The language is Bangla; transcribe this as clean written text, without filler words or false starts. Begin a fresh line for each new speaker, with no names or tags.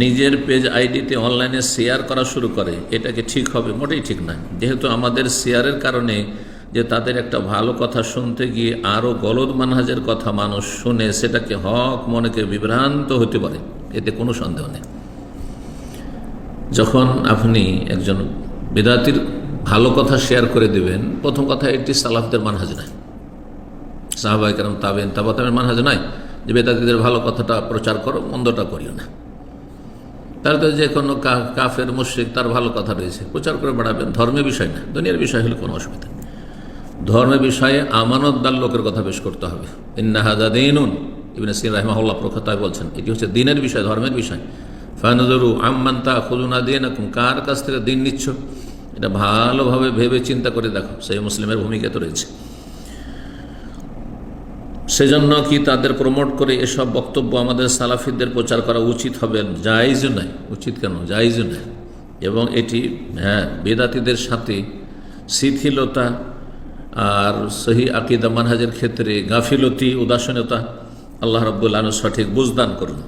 নিজের পেজ আইডিতে অনলাইনে শেয়ার করা শুরু করে, এটা কি ঠিক হবে? মোটেই ঠিক নয়। যেহেতু আমাদের শেয়ারের কারণে যে তাদের একটা ভালো কথা শুনতে গিয়ে আরও গলদ মানহাজের কথা মানুষ শুনে সেটাকে হক মনেকে বিভ্রান্ত হতে পারে, এতে কোনো সন্দেহ নেই। যখন আপনি একজন বিদআতির ভালো কথা শেয়ার করে দেবেন, প্রথম কথা এটি সালাফদের মানহাজ নয়, সাহাবায়ে কেরাম তাবেঈন তাবা তাবেঈনের মানহাজ নয় যে বেদাতীদের ভালো কথাটা প্রচার করো, মন্দটা করিও না। তাহলে তো যে কোনো কাফের মুশরিক তার ভালো কথা রয়েছে, প্রচার করে বেড়াবেন। ধর্মের বিষয় না, দুনিয়ার বিষয় হলে কোনো অসুবিধা নেই। ধর্মের বিষয়ে আমানতদার লোকের কথা পেশ করতে হবে। ইন্না হাযা দীনুন, ইবনে সিরিন রাহিমাহুল্লাহ প্রখ্যাত বলছেন এটি হচ্ছে দিনের বিষয়, ধর্মের বিষয়। ফানজুরু আম্মান তাখুযুনা দীনাকুম, কার কাছ থেকে দিন নিচ্ছ এটা ভালোভাবে ভেবে চিন্তা করে দেখো। সেই মুসলিমের ভূমিকা তো রয়েছে। সেজন্য কি তাদের প্রমোট করে এসব বক্তব্য আমাদের সালাফিদের প্রচার করা উচিত হবে? জায়েজ নয়। উচিত কেন? জায়েজ নয়। এবং এটি বেদাতীদের সাথে শিথিলতা আর সহি আকীদা মানহাজের ক্ষেত্রে গাফিলতি, উদাসীনতা, আল্লাহ রাব্বুল আলামিন সঠিক বুঝদান করুন।